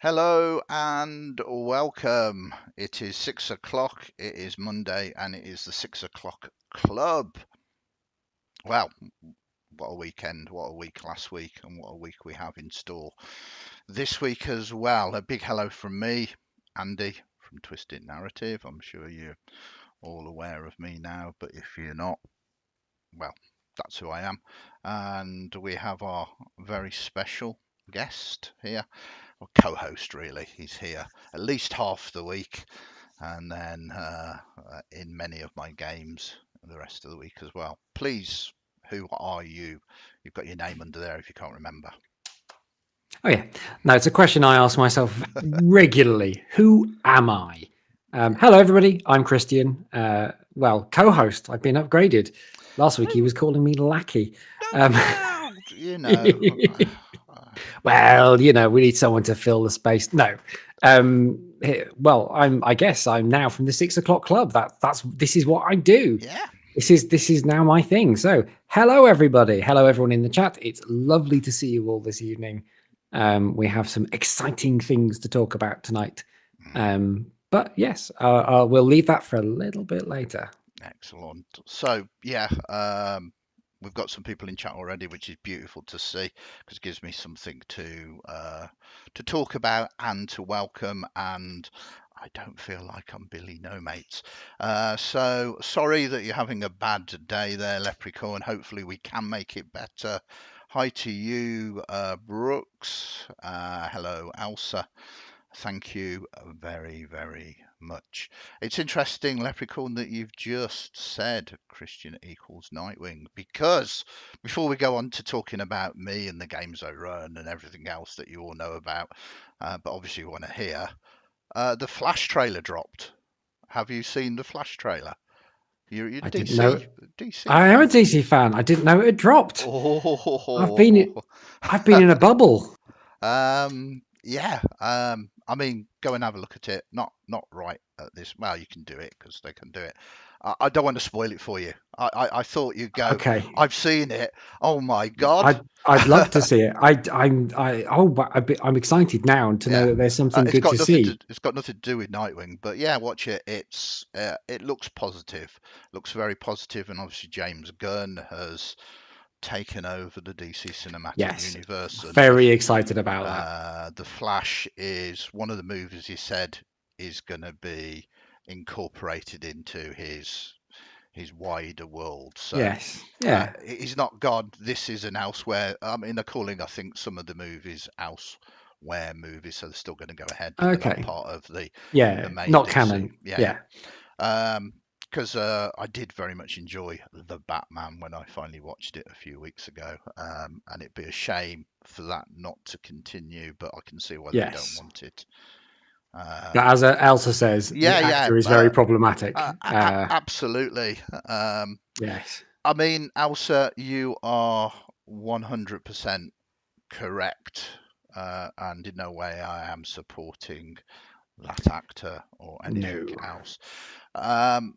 Hello and welcome. It is 6 o'clock. It is Monday and it is the 6 o'clock club. Well, what a weekend, what a week last week, and what a week we have in store this week as well. A big hello from me, Andy from Twisted Narrative. I'm sure you're all aware of me now, but if you're not, well, that's who I am. And we have our very special guest here, or co-host really. He's here at least half the week, and then in many of my games the rest of the week as well. Please, who are you? You've got your name under there if you can't remember. Oh yeah, no, it's a question I ask myself regularly. Who am I? Hello, everybody. I'm Kristian. Co-host. I've been upgraded. Last week he was calling me lackey. Well, you know. Well, we need someone to fill the space. No. I guess I'm now from the 6 o'clock club. This is what I do. Yeah. This is now my thing. So, hello everybody. Hello everyone in the chat. It's lovely to see you all this evening. We have some exciting things to talk about tonight. But yes, we'll leave that for a little bit later. Excellent. So, yeah, we've got some people in chat already, which is beautiful to see because it gives me something to talk about and to welcome. And I don't feel like I'm Billy No Mates. So sorry that you're having a bad day there, Leprechaun. Hopefully we can make it better. Hi to you, Brooks. Hello, Elsa. Thank you very, very much. It's interesting, Leprechaun, that you've just said Kristian equals Nightwing, because before we go on to talking about me and the games I run and everything else that you all know about, but obviously you want to hear, the Flash trailer dropped. Have you seen the Flash trailer? You're a I didn't know. DC I am a fan. DC fan. I didn't know it had dropped. I've been Oh, in a bubble. yeah. I mean, go and have a look at it. Not right at this. Well, you can do it because they can do it. I don't want to spoil it for you. I thought you'd go. Okay. I've seen it. Oh my God. I'd love to see it. I'm excited now to know Yeah. that there's something It's good got to nothing see. to it's got nothing to do with Nightwing, but yeah, watch it. It looks positive. Looks very positive, and obviously James Gunn has taken over the DC cinematic Yes, universe, and very excited about that. The Flash is one of the movies he said is going to be incorporated into his wider world. So Yes, yeah, he's not gone. This is an elsewhere. I mean, they're calling, I think, some of the movies elsewhere movies, so they're still going to go ahead, but they're not okay, part of the yeah, main not DC. canon. Yeah, Yeah, yeah. Because I did very much enjoy The Batman when I finally watched it a few weeks ago, and it'd be a shame for that not to continue, but I can see why they don't yes. want it. But as Elsa says, the Yeah, yeah, actor is very problematic. absolutely. Yes, I mean, Elsa, you are 100% correct, and in no way I am supporting that actor or anything no, else. Um,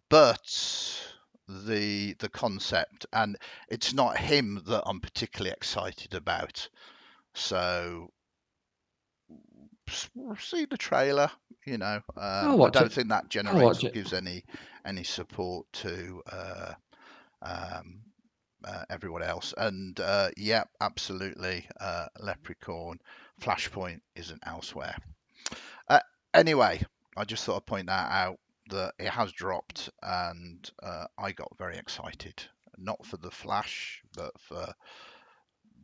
but the concept, and it's not him that I'm particularly excited about. So we'll see the trailer. I'll I watch don't it. think that I'll generates watch or it. gives any support to um, everyone else. And yeah, absolutely, Leprechaun. Flashpoint isn't elsewhere. Uh, anyway, I just thought I'd point that out that it has dropped, and I got very excited. Not for the Flash, but for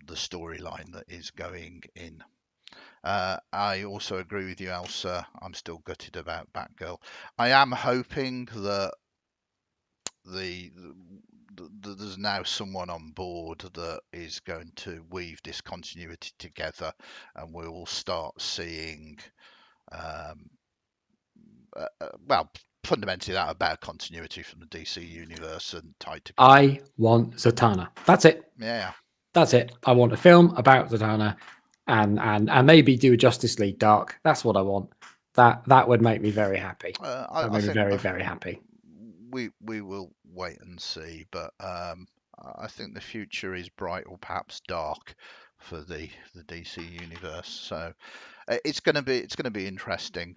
the storyline that is going in. I also agree with you, Elsa. I'm still gutted about Batgirl. I am hoping that the, there's now someone on board that is going to weave this continuity together, and we will start seeing, um, well, fundamentally that about continuity from the DC universe and tied to comic. I want Zatanna. That's it. Yeah, That's it. I want a film about Zatanna, and maybe do a Justice League Dark. That's what I want. That would make me very happy. That I made me think very, very happy. we will wait and see, but I think the future is bright or perhaps dark for the DC universe. So it's going to be interesting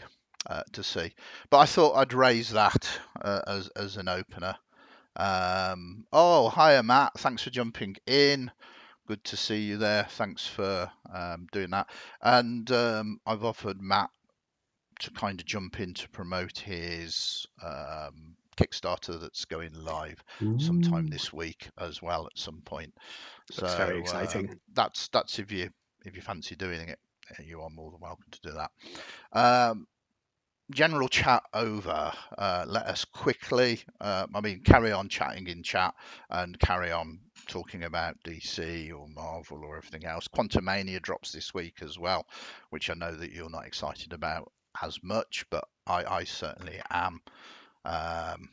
to see. But I thought I'd raise that as an opener. Oh, hiya, Matt. Thanks for jumping in. Good to see you there. Thanks for doing that. And I've offered Matt to kind of jump in to promote his Kickstarter that's going live sometime Ooh, this week as well at some point. looks very So exciting. that's if you fancy doing it, you are more than welcome to do that. Um, General chat over. Let us quickly, carry on chatting in chat and carry on talking about DC or Marvel or everything else. Quantumania drops this week as well, which I know that you're not excited about as much, but I certainly am. Um,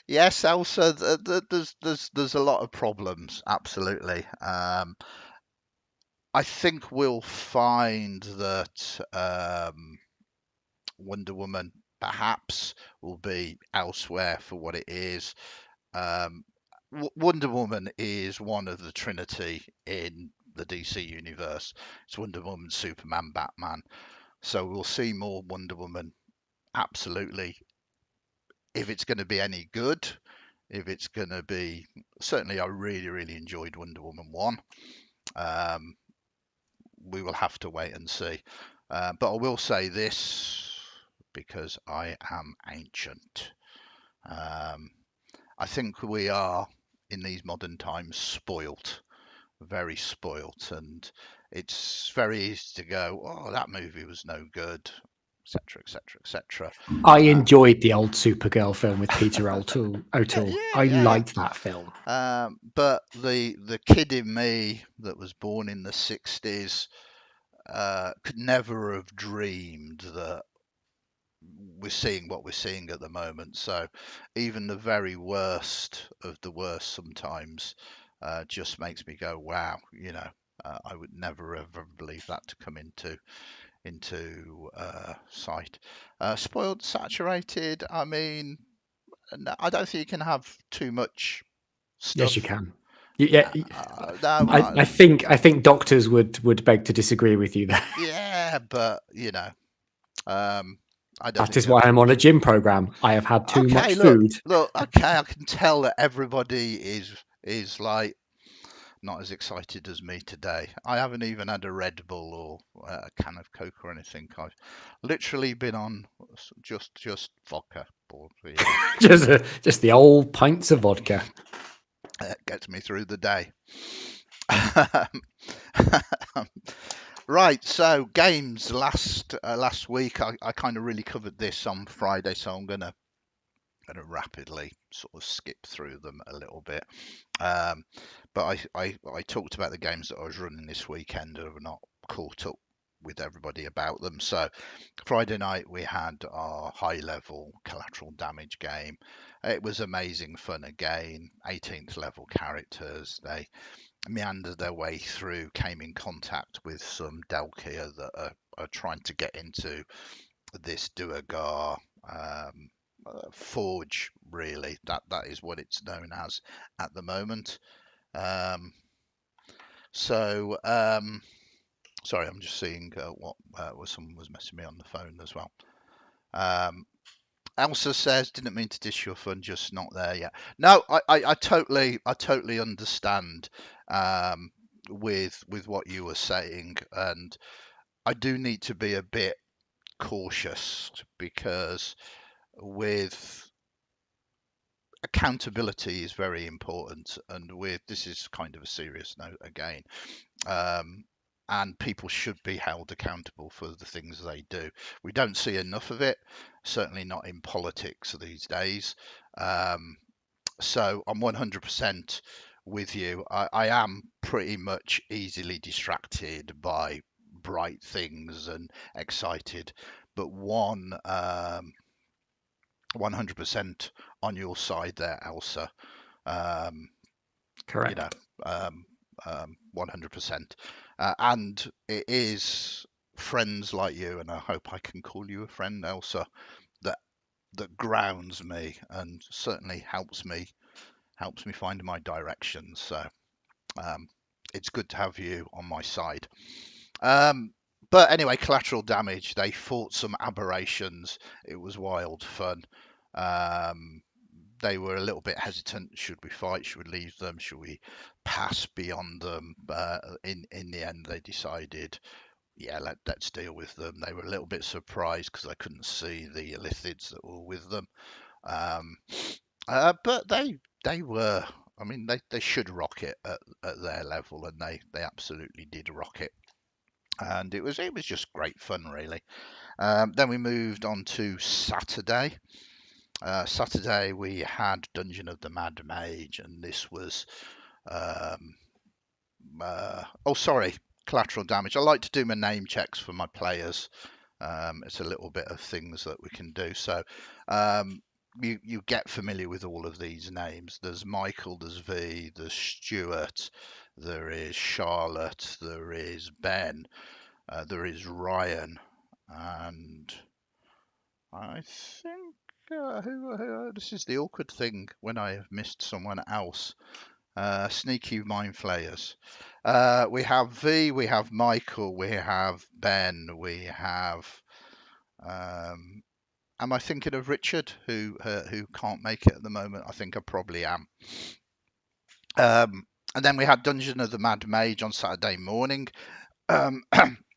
yes, Elsa, there's a lot of problems, absolutely. I think we'll find that Wonder Woman perhaps will be elsewhere for what it is. Um, Wonder Woman is one of the Trinity in the DC universe. It's Wonder Woman, Superman, Batman. So we'll see more Wonder Woman, absolutely. If it's going to be any good, if it's going to be, certainly, I really, really enjoyed Wonder Woman 1. Um, we will have to wait and see. But I will say this because I am ancient. Um, I think we are in these modern times spoilt, very spoilt, and it's very easy to go, "Oh, that movie was no good," etc., etc., etc. I enjoyed the old Supergirl film with Peter O'Toole. Yeah, O'Toole. yeah, I yeah, liked that film. yeah. But the kid in me that was born in the '60s could never have dreamed that we're seeing what we're seeing at the moment. So even the very worst of the worst sometimes just makes me go, wow, I would never ever believe that to come into sight. Spoiled, saturated. I mean, no, I don't think you can have too much Yes, you stuff. can. Yeah, No, I think doctors would beg to disagree with you there. yeah, but I don't That think is you why I'm on a gym program. I have had too Okay, much look, food. look. Okay, I can tell that everybody is like not as excited as me today. I haven't even had a Red Bull or a can of Coke or anything. I've literally been on just vodka, or just the old pints of vodka. gets me through the day. Right, so games last week I kind of really covered this on Friday, so I'm gonna rapidly sort of skip through them a little bit. Um, but I talked about the games that I was running this weekend and have not caught up with everybody about them. So Friday night we had our high level collateral damage game. It was amazing fun again. 18th level characters. They meandered their way through, came in contact with some Delkia that are trying to get into this Duergar forge. Really, that is what it's known as at the moment. Um, so, sorry, I'm just seeing what was someone was messaging me on the phone as well. Um, Elsa says, "Didn't mean to dish your fun, just not there yet." No, I totally understand um, with what you were saying, and I do need to be a bit cautious because with accountability is very important, and with this is kind of a serious note again. um, and people should be held accountable for the things they do. We don't see enough of it, certainly not in politics these days. Um, so I'm 100% with you. I am pretty much easily distracted by bright things and excited, but 100% on your side there, Elsa. Um, you know, Correct. um, 100%. And it is friends like you, and I hope I can call you a friend, Elsa, that grounds me and certainly helps me find my direction. So it's good to have you on my side. Um, but anyway, collateral damage. They fought some aberrations. It was wild fun. Um, they were a little bit hesitant. Should we fight? Should we leave them? Should we pass beyond them? In the end, they decided, yeah, let's deal with them. They were a little bit surprised because they couldn't see the lithids that were with them. Um, but they were. I mean, they should rock it at their level, and they absolutely did rock it. And it was just great fun, really. Then we moved on to Saturday. Saturday we had Dungeon of the Mad Mage, and this was um, oh, sorry, collateral damage. I like to do my name checks for my players. It's a little bit of things that we can do. So um, you get familiar with all of these names. There's Michael, there's V, there's Stuart, there is Charlotte, there is Ben, there is Ryan, and I think this is the awkward thing when I have missed someone else. Sneaky mind flayers. We have V, we have Michael, we have Ben, we have. Um, am I thinking of Richard, who can't make it at the moment? I think I probably am. And then we had Dungeon of the Mad Mage on Saturday morning. Um,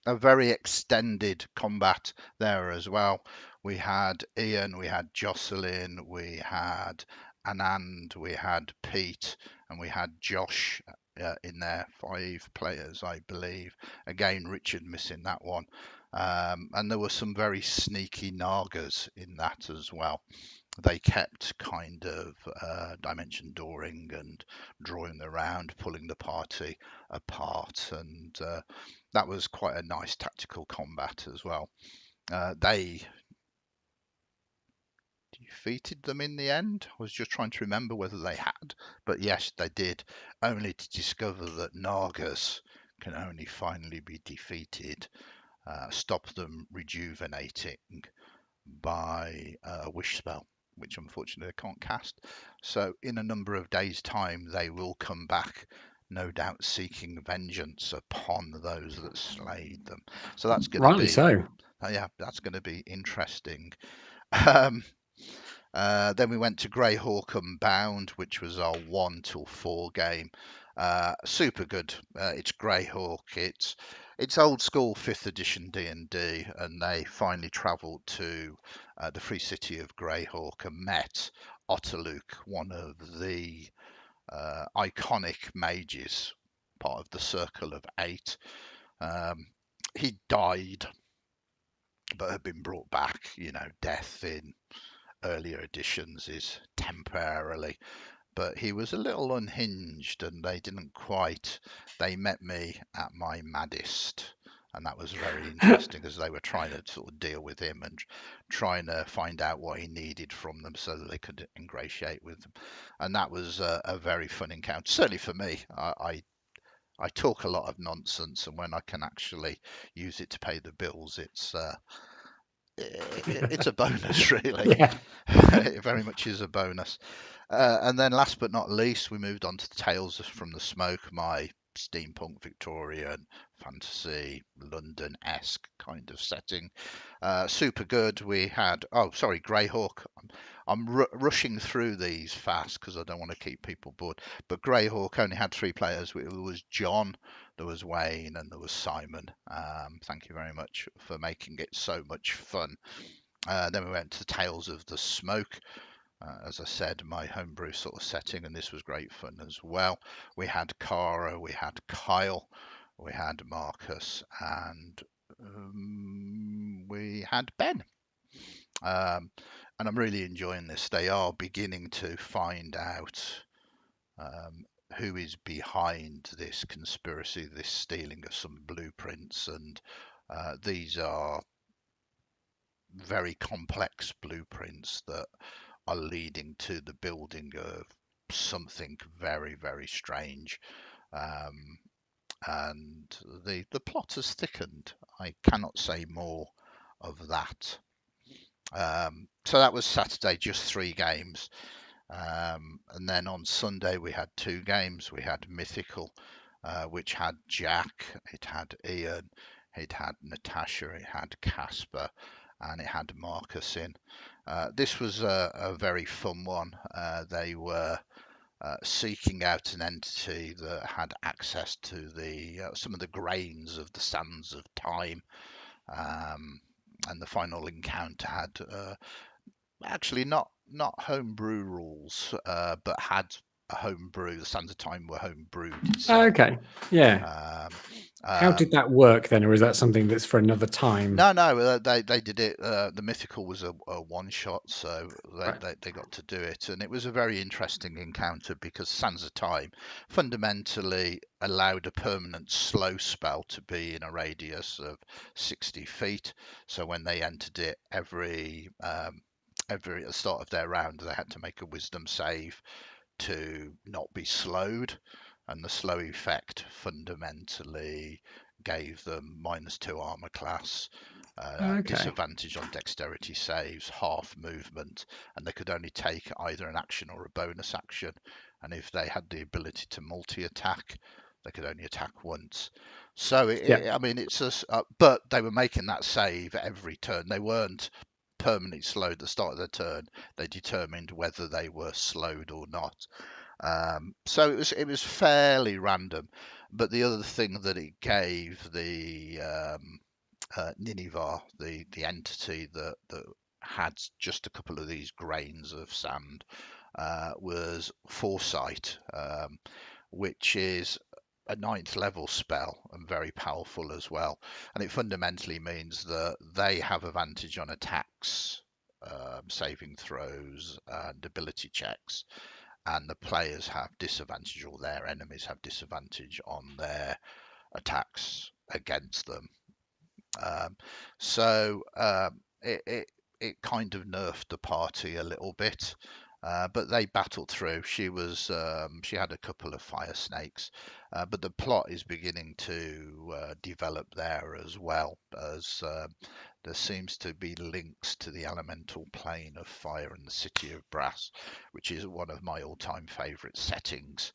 a very extended combat there as well. We had Ian, we had Jocelyn, we had Anand, we had Pete, and we had Josh in there. 5 players, I believe. Again, Richard missing that one. And there were some very sneaky Nagas in that as well. They kept kind of dimension dooring and drawing around, pulling the party apart, and that was quite a nice tactical combat as well. They defeated them in the end. I was just trying to remember whether they had, but yes, they did, only to discover that Nagas can only finally be defeated, stop them rejuvenating by a wish spell, which unfortunately I can't cast. So in a number of days' time, they will come back, no doubt seeking vengeance upon those that slayed them. So that's going to Rightly be, so. yeah, that's going to be interesting. Um, then we went to Greyhawk Unbound, which was our 1 till 4 game. Super good. It's Greyhawk. It's old school 5th edition D&D, and they finally travelled to the free city of Greyhawk and met Otterluke, one of the iconic mages, part of the Circle of 8. He died, but had been brought back. Death in earlier editions is temporarily, but he was a little unhinged, and they met me at my maddest, and that was very interesting as they were trying to sort of deal with him and trying to find out what he needed from them so that they could ingratiate with them. And that was a very fun encounter, certainly for me. I talk a lot of nonsense, and when I can actually use it to pay the bills, it's a bonus, really. Yeah. It very much is a bonus. And then last but not least, we moved on to Tales from the Smoke, my steampunk Victorian fantasy London-esque kind of setting. Super good. We had, oh, sorry, Greyhawk. I'm rushing through these fast because I don't want to keep people bored. But Greyhawk only had 3 players. It was John, there was Wayne, and there was Simon. Thank you very much for making it so much fun. Then we went to Tales of the Smoke. As I said, my homebrew sort of setting, and this was great fun as well. We had Cara, we had Kyle, we had Marcus, and we had Ben. Um, and I'm really enjoying this. They are beginning to find out who is behind this conspiracy, this stealing of some blueprints, and these are very complex blueprints that are leading to the building of something very, very strange. Um, and the plot has thickened. I cannot say more of that. So that was Saturday, just 3 games. And then on Sunday we had 2 games. We had Mythical, which had Jack, it had Ian, it had Natasha, it had Casper, and it had Marcus in. This was a very fun one. They were seeking out an entity that had access to the some of the grains of the sands of time, um, and the final encounter had actually not homebrew rules, but had a homebrew. The sands of time were homebrewed itself. Okay. Yeah. Um, How did um, that work then, or is that something that's for another time? no, they did it. The mythical was a one shot, so Right. they got to do it, and it was a very interesting encounter because Sands of Time fundamentally allowed a permanent slow spell to be in a radius of 60 feet. So when they entered it, every at the start of their round, they had to make a Wisdom save to not be slowed, and the slow effect fundamentally gave them -2 armor class, Okay. disadvantage on dexterity saves, half movement, and they could only take either an action or a bonus action. And if they had the ability to multi-attack, they could only attack once. So Yeah. I mean, it's but they were making that save every turn. They weren't permanently slowed at the start of the turn. They determined whether they were slowed or not. So it was fairly random. But the other thing that it gave the Nineveh, the entity that had just a couple of these grains of sand, was Foresight, which is a 9th level spell and very powerful as well. And it fundamentally means that they have advantage on attacks, saving throws, and ability checks, and the players have disadvantage, or their enemies have disadvantage on their attacks against them. Um, so it kind of nerfed the party a little bit, but they battled through. She had a couple of fire snakes, but the plot is beginning to develop there as well, as there seems to be links to the elemental plane of fire and the city of brass, which is one of my all-time favourite settings.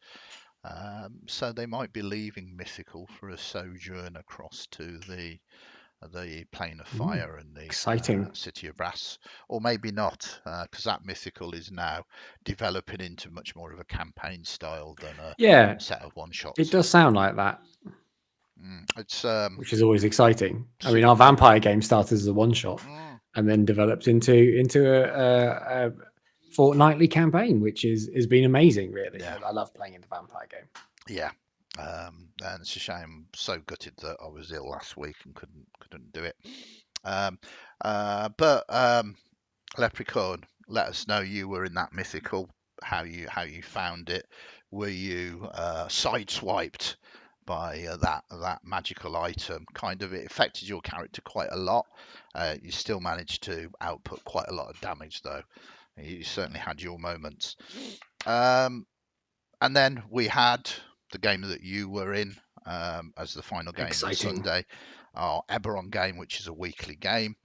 So they might be leaving mythical for a sojourn across to the plane of Ooh, fire and the exciting. city of brass, or maybe not, because that mythical is now developing into much more of a campaign style than a Yeah, set of one it shots. does sound like that, It's which is always exciting. I mean, super our fun. vampire game started as a one shot Mm, and then developed into a fortnightly campaign, which is been amazing. Really, yeah, I love playing in the vampire game. yeah. And it's a shame. I'm so gutted that I was ill last week and couldn't do it. Um, but Leprechaun, let us know you were in that mythical. How you found it? Were you sideswiped by that magical item? Kind of, it affected your character quite a lot. You still managed to output quite a lot of damage, though. You certainly had your moments. Um, and then we had the game that you were in as the final game on Exciting. Sunday, our Eberron game, which is a weekly game.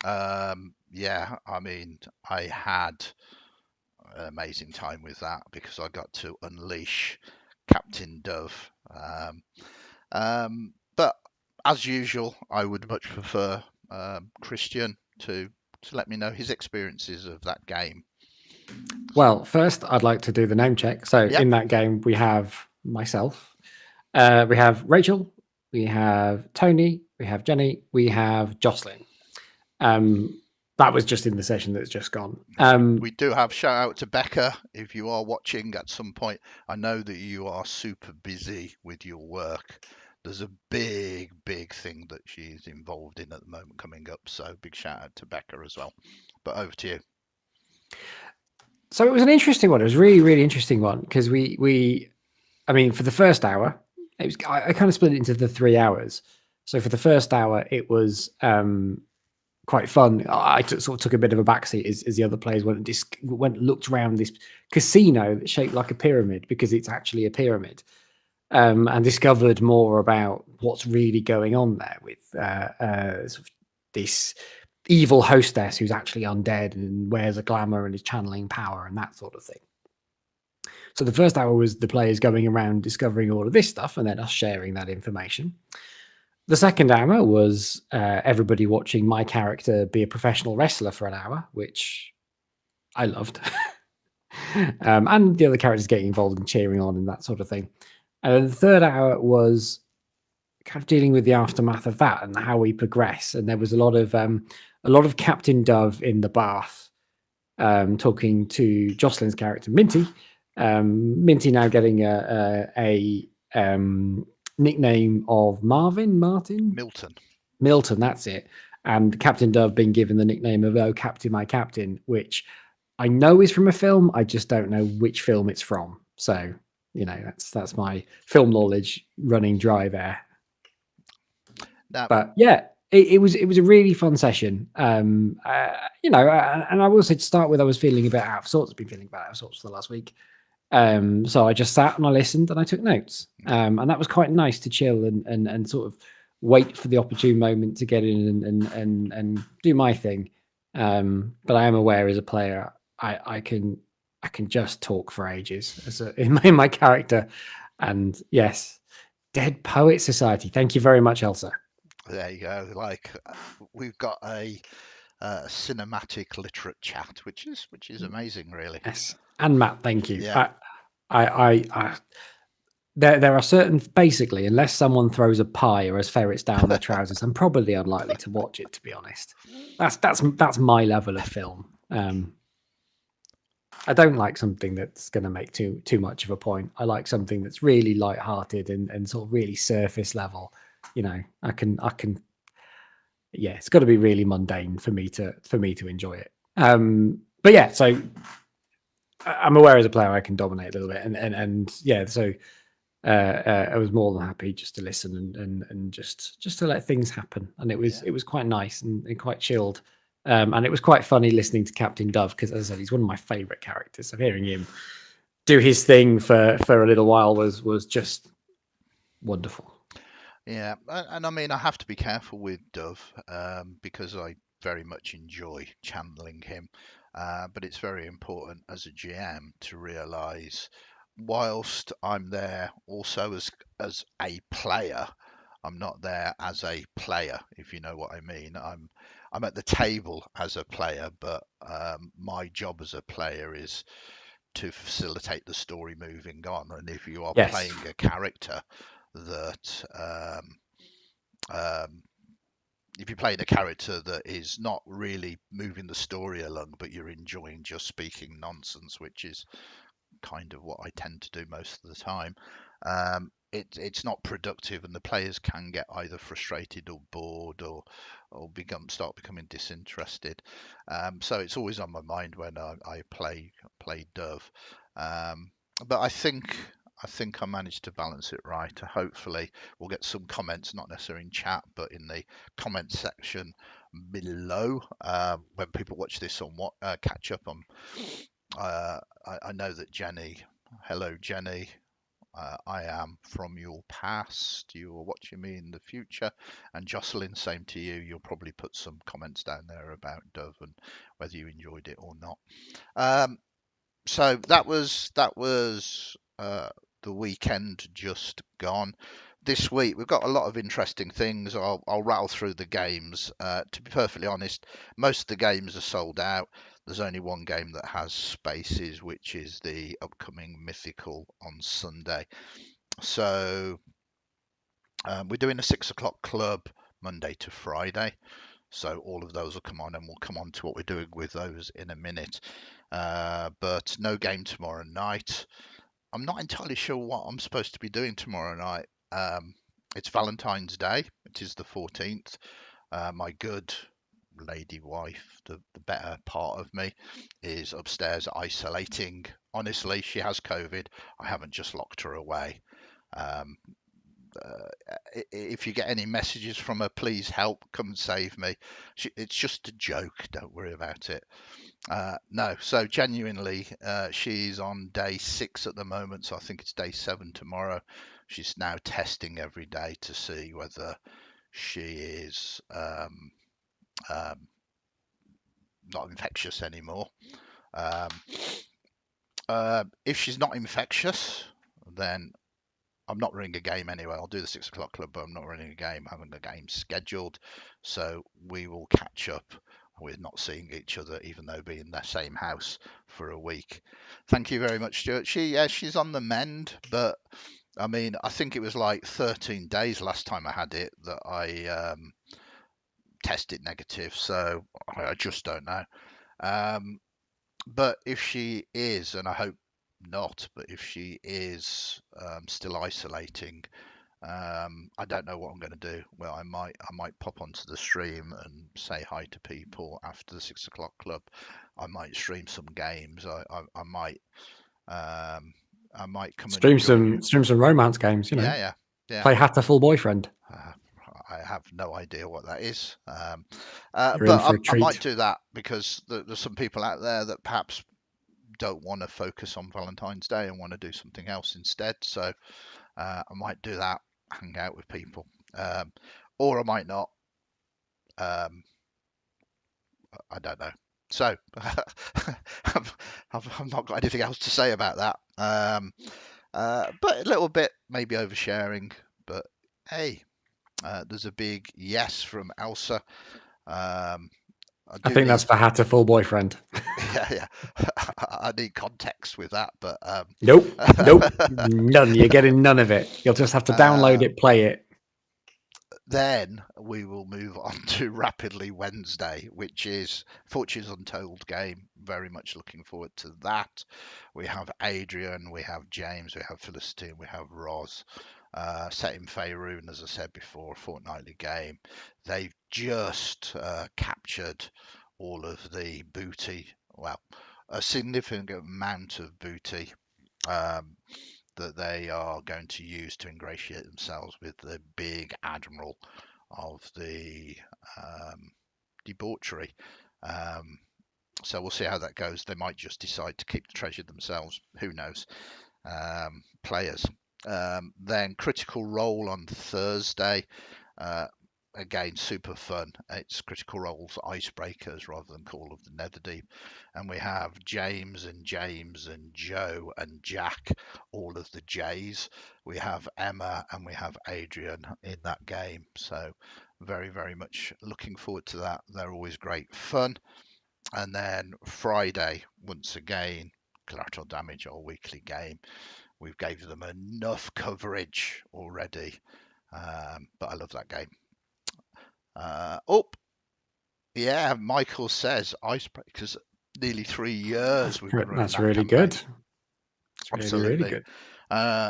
Yeah, I mean, I had an amazing time with that because I got to unleash Captain Dove. But as usual, I would much prefer Kristian to let me know his experiences of that game. Well, first, I'd like to do the name check. So, Yep. in that game, we have myself, we have Rachel, we have Tony, we have Jenny, we have Jocelyn. That was just in the session that's just gone. We do have shout out to Becca if you are watching at some point. I know that you are super busy with your work. There's a big thing that she's involved in at the moment coming up. So big shout out to Becca as well. But over to you. So it was an interesting one. It was really interesting one because I mean, for the first hour, it was I kind of split it into the 3 hours. So for the first hour, it was quite fun. I sort of took a bit of a backseat as the other players went looked around this casino that's shaped like a pyramid because it's actually a pyramid, and discovered more about what's really going on there with sort of this evil hostess who's actually undead and wears a glamour and is channeling power and that sort of thing. So the first hour was the players going around discovering all of this stuff and then us sharing that information. The second hour was everybody watching my character be a professional wrestler for an hour, which I loved. And the other characters getting involved and cheering on and that sort of thing. And the third hour was kind of dealing with the aftermath of that and how we progress. And there was a lot of Captain Dove in the bath, talking to Jocelyn's character Minty. Minty now getting a nickname of Martin, Milton. That's it. And Captain Dove being given the nickname of "Oh Captain, my Captain," which I know is from a film. I just don't know which film it's from. So that's my film knowledge running dry there. But yeah, it was a really fun session. And I will say to start with, I was feeling a bit out of sorts. I've been feeling a bit out of sorts for the last week. So I just sat and I listened and I took notes. And that was quite nice to chill and sort of wait for the opportune moment to get in and do my thing. But I am aware as a player, I can just talk for ages in my character. And yes, Dead Poet Society. Thank you very much, Elsa. There you go. Like we've got a cinematic literate chat, which is amazing, really. Yes, and Matt, thank you. Yeah. There are certain, basically, unless someone throws a pie or has ferrets down their trousers, I'm probably unlikely to watch it. To be honest, that's my level of film. I don't like something that's going to make too much of a point. I like something that's really light-hearted and sort of really surface level. I can. Yeah, it's got to be really mundane for me to enjoy it. But yeah, so I'm aware as a player I can dominate a little bit, and yeah, so I was more than happy just to listen and just to let things happen, and it was quite nice and quite chilled, and it was quite funny listening to Captain Dove because, as I said, he's one of my favourite characters. So hearing him do his thing for a little while was just wonderful. Yeah, and I mean I have to be careful with Dove because I very much enjoy channeling him, but it's very important as a GM to realise whilst I'm there also as a player, I'm not there as a player, if you know what I mean. I'm at the table as a player, but my job as a player is to facilitate the story moving on. And if you are playing a character that if you're playing a character that is not really moving the story along, but you're enjoying just speaking nonsense, which is kind of what I tend to do most of the time, it's not productive, and the players can get either frustrated or bored or start becoming disinterested. So it's always on my mind when I play Dove. But I think I managed to balance it right. Hopefully, we'll get some comments, not necessarily in chat, but in the comment section below when people watch this on what catch up on. I know that Jenny, hello Jenny, I am from your past. You are watching me in the future. And Jocelyn, same to you. You'll probably put some comments down there about Dove and whether you enjoyed it or not. So that was the weekend just gone. This week we've got a lot of interesting things. I'll rattle through the games. To be perfectly honest, most of the games are sold out. There's only one game that has spaces, which is the upcoming Mythical on Sunday. So we're doing a 6 o'clock club Monday to Friday. So all of those will come on, and we'll come on to what we're doing with those in a minute. But no game tomorrow night. I'm not entirely sure what I'm supposed to be doing tomorrow night. It's Valentine's Day. It is the 14th. My good lady wife, the better part of me, is upstairs isolating. Honestly, she has COVID. I haven't just locked her away. Um, if you get any messages from her, please help, come and save me. It's just a joke. Don't worry about it. No, so genuinely, she's on day 6 at the moment, so I think it's day 7 tomorrow. She's now testing every day to see whether she is not infectious anymore. Um, If she's not infectious, then I'm not running a game anyway. I'll do the 6 o'clock club, but I'm not running a game. I'm having a game scheduled, so we will catch up with not seeing each other, even though being in the same house for a week. Thank you very much, Stuart. She's on the mend, but I mean, I think it was like 13 days last time I had it that I tested negative, so I just don't know. But if she is, and I hope not, but if she is still isolating, I don't know what I'm going to do. Well, I might pop onto the stream and say hi to people after the 6 o'clock club. I might stream some games. I might come and join you. Stream some romance games, you know. Yeah. Play Hatterful Boyfriend. I have no idea what that is. You're in But for a I might treat. do that because there's some people out there that perhaps don't want to focus on Valentine's Day and want to do something else instead. So I might do that, hang out with people, or I might not. Um, I don't know. So I've not got anything else to say about that. But a little bit maybe oversharing. But hey, there's a big yes from Elsa. I think that's for Hatterful Boyfriend. Yeah. I need context with that, but Nope, none. You're getting none of it. You'll just have to download it, play it. Then we will move on to Rapidly Wednesday, which is Fortune's Untold game. Very much looking forward to that. We have Adrian, we have James, we have Felicity, we have Roz. Set in Faerun, as I said before, a fortnightly game. They've just captured all of the booty, well, a significant amount of booty that they are going to use to ingratiate themselves with the big admiral of the debauchery. So we'll see how that goes. They might just decide to keep the treasure themselves. Who knows? Players. Then Critical Role on Thursday. Again, super fun. It's Critical Role's Icebreakers rather than Call of the Netherdeep. And we have James and Joe and Jack, all of the J's. We have Emma and we have Adrian in that game. So very, very much looking forward to that. They're always great fun. And then Friday, once again, Collateral Damage, our weekly game. We've gave them enough coverage already, but I love that game. Yeah, Michael says Icebreakers. Nearly 3 years we've been running That's that really campaign. good. It's Absolutely. really good.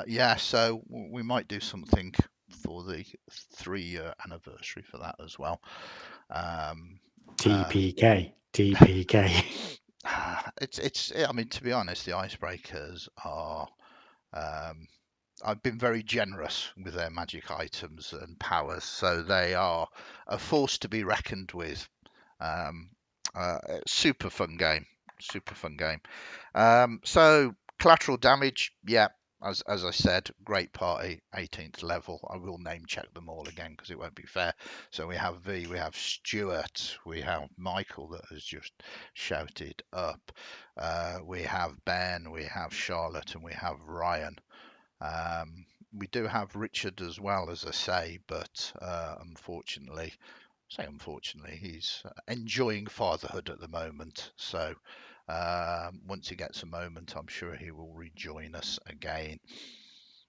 Yeah, so we might do something for the 3-year anniversary for that as well. TPK. It's. I mean, to be honest, the Icebreakers are. I've been very generous with their magic items and powers, so they are a force to be reckoned with. Super fun game. So Collateral Damage, yeah, as I said, great party, 18th level. I will name check them all again because it won't be fair. So we have V, we have Stuart, we have Michael that has just shouted up. We have Ben, we have Charlotte, and we have Ryan. We do have Richard as well, as I say, but unfortunately, he's enjoying fatherhood at the moment. So once he gets a moment, I'm sure he will rejoin us again.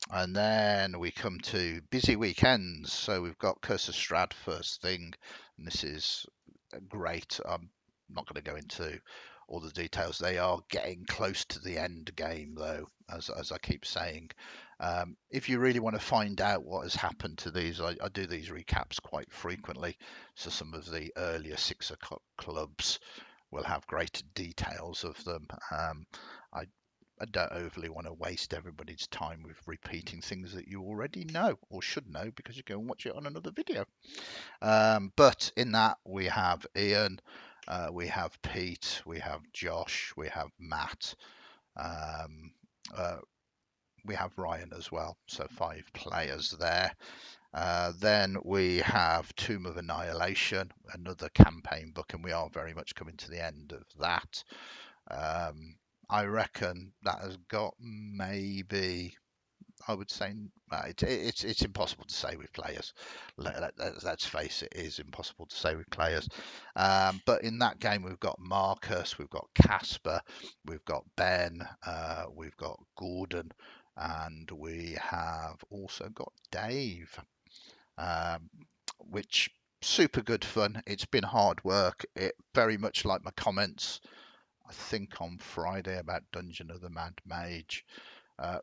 And then we come to busy weekends. So we've got Curse of Strahd first thing, and this is great. I'm not going to go into all the details. They are getting close to the end game, though, as I keep saying. If you really want to find out what has happened to these, I do these recaps quite frequently. So some of the earlier 6 o'clock clubs will have greater details of them. I don't overly want to waste everybody's time with repeating things that you already know or should know because you go and watch it on another video. But in that we have Ian, we have Pete, we have Josh, we have Matt, we have Ryan as well. So 5 players there. Then we have Tomb of Annihilation, another campaign book, and we are very much coming to the end of that. I reckon that has got maybe, I would say, it's impossible to say with players. Let's face it, it is impossible to say with players. But in that game, we've got Marcus, we've got Casper, we've got Ben, we've got Gordon, and we have also got Dave, which super good fun. It's been hard work. It very much like my comments, I think on Friday about Dungeon of the Mad Mage.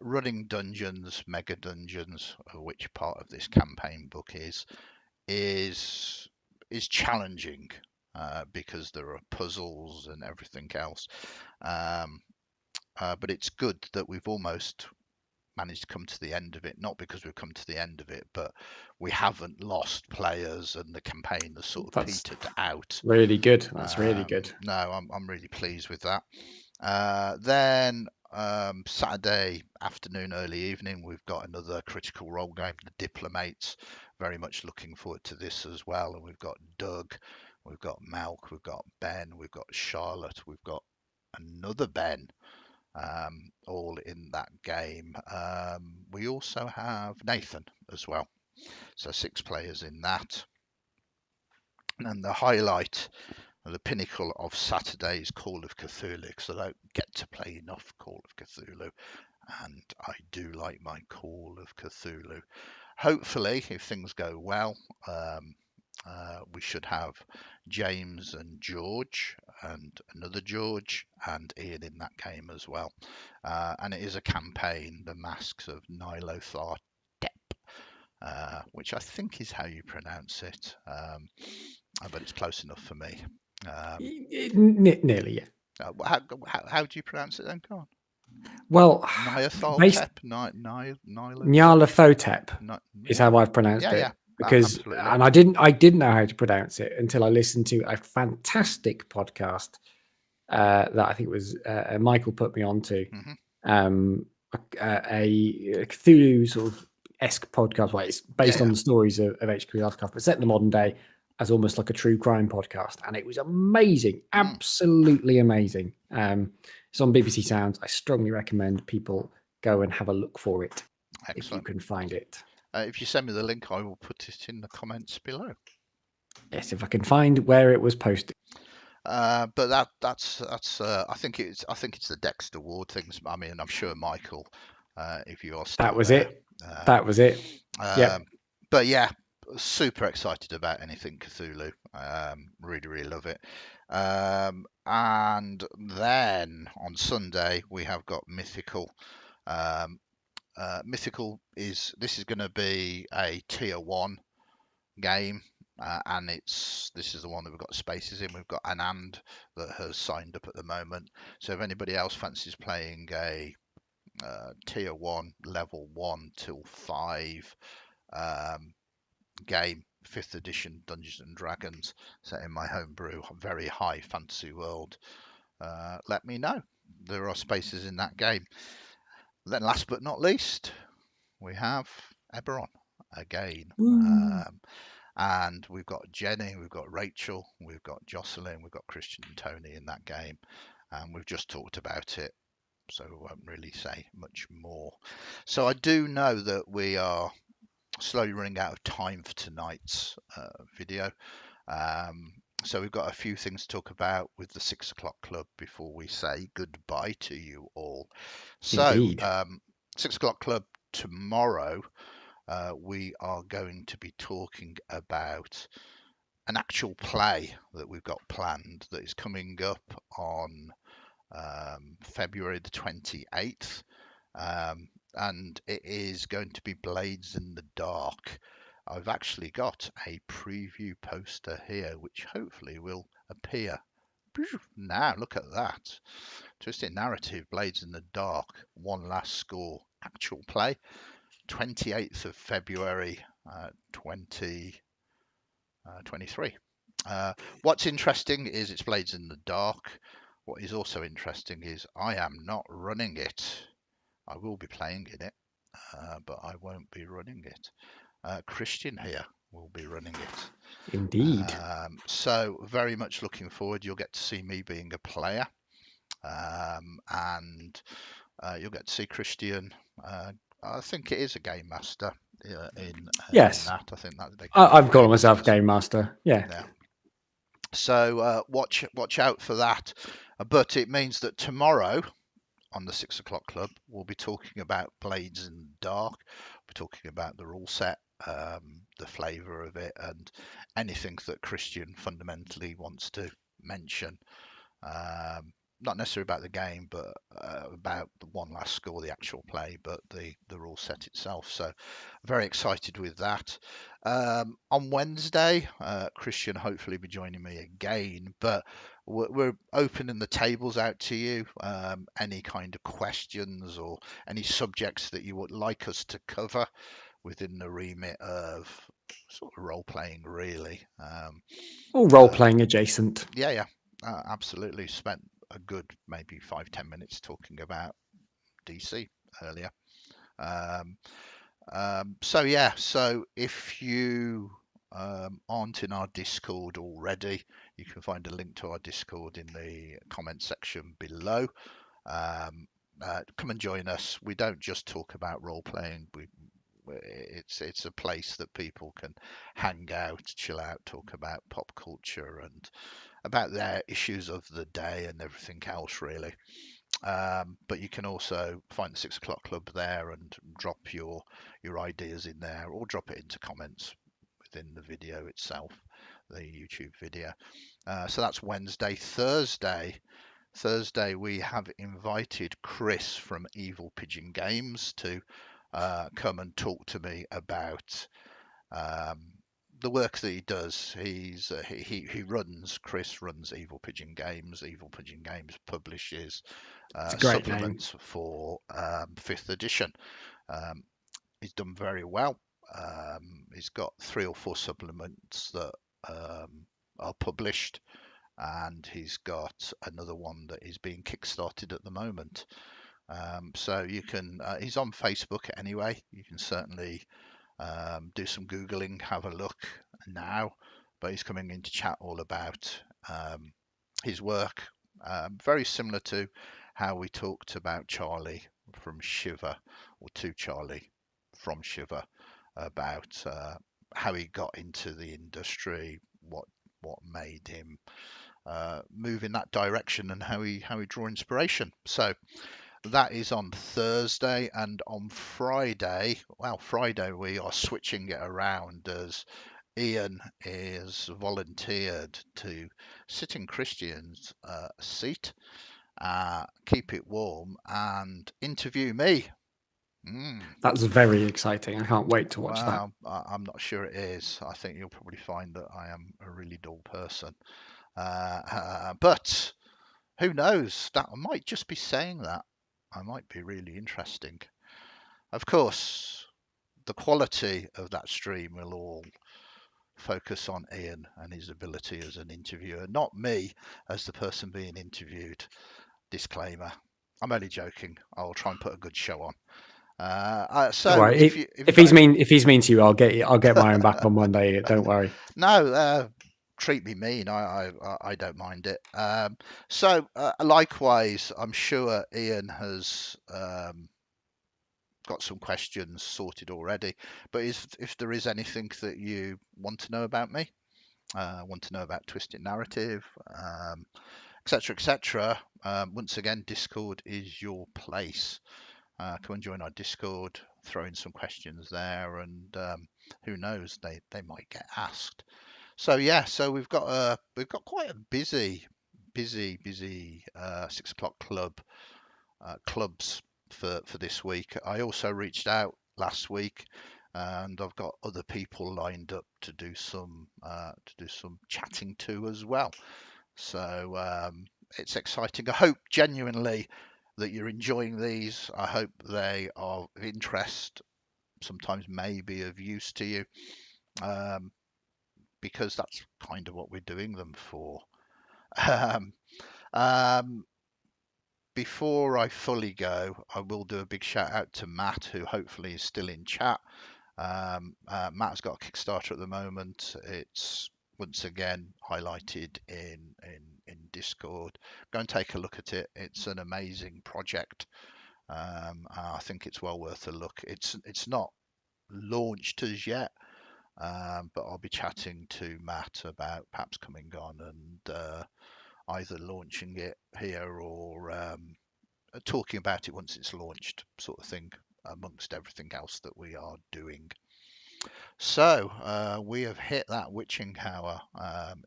Running dungeons, mega dungeons, which part of this campaign book is challenging because there are puzzles and everything else. But it's good that we've almost managed to come to the end of it. Not because we've come to the end of it, but we haven't lost players, and the campaign has sort of That's petered out. really good. That's really good. No, I'm really pleased with that. Then Saturday afternoon, early evening, we've got another Critical Role game, The Diplomates. Very much looking forward to this as well. And we've got Doug, we've got Malk, we've got Ben, we've got Charlotte, we've got another Ben, all in that game. We also have Nathan as well. So 6 players in that. And the highlight, the pinnacle of Saturday's Call of Cthulhu, because I don't get to play enough Call of Cthulhu, and I do like my Call of Cthulhu. Hopefully, if things go well, we should have James and George and another George and Ian in that game as well. And it is a campaign, The Masks of Nylothar Tep, which I think is how you pronounce it, but it's close enough for me. Nearly, yeah. How do you pronounce it then? Go on. Well, based Nyarlathotep, Nyarlathotep is how I've pronounced yeah, it. yeah, Because absolutely. and I didn't know how to pronounce it until I listened to a fantastic podcast that I think was Michael put me onto. A Cthulhu sort of esque podcast where it's based on the stories of H.P. Lovecraft, but set in the modern day as almost like a true crime podcast, and it was amazing, absolutely amazing. It's on BBC Sounds. I strongly recommend people go and have a look for it. Excellent. If you can find it. If you send me the link, I will put it in the comments below. Yes, if I can find where it was posted. But that's I think it's the Dexter Award things. I mean, I'm sure Michael, if you are still that was there, it. That was it. Yeah. But yeah, super excited about anything Cthulhu. Really love it. And then on Sunday we have got Mythical. Mythical is going to be a tier 1 game, and this is the one that we've got spaces in. We've got Anand that has signed up at the moment. So if anybody else fancies playing a tier 1, level 1 till 5 game, 5th edition Dungeons and Dragons, set in my homebrew, very high fantasy world, let me know. There are spaces in that game. Then last but not least, we have Eberron again. And we've got Jenny, we've got Rachel, we've got Jocelyn, we've got Kristian and Tony in that game. And we've just talked about it, so we won't really say much more. So I do know that we are slowly running out of time for tonight's video. So we've got a few things to talk about with the 6 o'clock club before we say goodbye to you all. So 6 o'clock club tomorrow, we are going to be talking about an actual play that we've got planned that is coming up on February the 28th. And it is going to be Blades in the Dark. I've actually got a preview poster here, which hopefully will appear. Now, look at that. Twisted narrative, Blades in the Dark, One Last Score, actual play, 28th of February, 2023. What's interesting is it's Blades in the Dark. What is also interesting is I am not running it. I will be playing in it, but I won't be running it. Kristian here will be running it. Indeed. So very much looking forward. You'll get to see me being a player. And you'll get to see Kristian. I think it is a game master in Yes, that. I think that they call I'm them calling game myself masters. game master. Yeah. Yeah. So watch out for that. But it means that tomorrow on the 6 o'clock club, we'll be talking about Blades in the Dark. We're talking about the rule set, the flavour of it, and anything that Kristian fundamentally wants to mention. Um, Not necessarily about the game, but about the one last score, the actual play, but the rule set itself. So very excited with that. On Wednesday, Kristian hopefully be joining me again, but we're opening the tables out to you. Any kind of questions or any subjects that you would like us to cover within the remit of sort of role playing, really. All role Uh, playing adjacent. yeah, absolutely. Spent a good maybe 5-10 minutes talking about DC earlier. Um, so yeah, so if you aren't in our Discord already, you can find a link to our Discord in the comment section below. Come and join us. We don't just talk about role playing. It's a place that people can hang out, chill out, talk about pop culture and about their issues of the day and everything else, really. But you can also find the 6 o'clock club there and drop your ideas in there, or drop it into comments within the video itself, the YouTube video. So that's Wednesday. Thursday we have invited Chris from Evil Pigeon Games to come and talk to me about um, the work that he does. Chris runs Evil Pigeon Games. Evil Pigeon Games publishes It's a great name. supplements for fifth edition. Um, he's done very well. He's got 3 or 4 supplements that are published, and he's got another one that is being kickstarted at the moment. So you can, he's on Facebook anyway. You can certainly do some Googling, have a look now. But he's coming in to chat all about his work, very similar to how we talked about Charlie from Shiver, or to Charlie from Shiver, about how he got into the industry, what made him move in that direction, and how he drew inspiration. So that is on Thursday, and on Friday, well, Friday we are switching it around as Ian is volunteered to sit in Kristian's seat, keep it warm, and interview me. Mm. That's very exciting. I can't wait to watch that. Well, I'm not sure it is. I think you'll probably find that I am a really dull person. But who knows? That I might just be saying that. I might be really interesting. Of course, the quality of that stream will all focus on Ian and his ability as an interviewer, not me as the person being interviewed. Disclaimer. I'm only joking. I'll try and put a good show on. Don't So worry. if you've got any, If he's mean to you, I'll get my own back on Monday. Don't worry. no, treat me mean. I don't mind it. So likewise, I'm sure Ian has got some questions sorted already. But if there is anything that you want to know about me, want to know about Twisted Narrative, etc., etc., once again, Discord is your place. Come and join our Discord, throw in some questions there, and who knows, they might get asked. So yeah, so we've got quite a busy 6 o'clock clubs for this week. I also reached out last week, and I've got other people lined up to do some chatting to as well. So it's exciting. I hope genuinely that you're enjoying these. I hope they are of interest, sometimes maybe of use to you, um, because that's kind of what we're doing them for. Um, um, Before I fully go, I will do a big shout out to Matt, who hopefully is still in chat. Matt's got a Kickstarter at the moment. It's once again highlighted in Discord. Go and take a look at it. It's an amazing project. I think it's well worth a look. It's not launched as yet, but I'll be chatting to Matt about perhaps coming on and either launching it here or talking about it once it's launched, sort of thing, amongst everything else that we are doing. So we have hit that witching hour.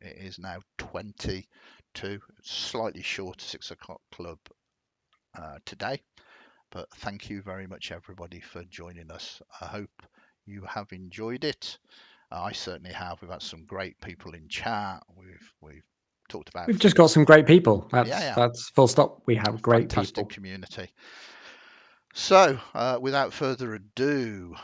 It is now 22, slightly short of 6 o'clock club today. But thank you very much, everybody, for joining us. I hope you have enjoyed it. I certainly have. We've had some great people in chat. We've talked about. We've just got some great people. Yeah. That's full stop. We have great Fantastic people. community. So, without further ado,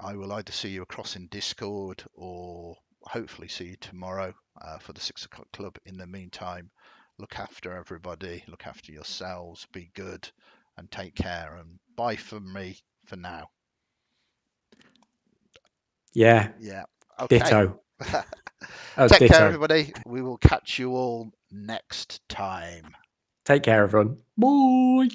I will either see you across in Discord or hopefully see you tomorrow for the 6 o'clock club. In the meantime, look after everybody, look after yourselves, be good, and take care. And bye from me for now. Yeah. Yeah. Okay. Ditto. Take care, everybody. We will catch you all next time. Take care, everyone. Bye.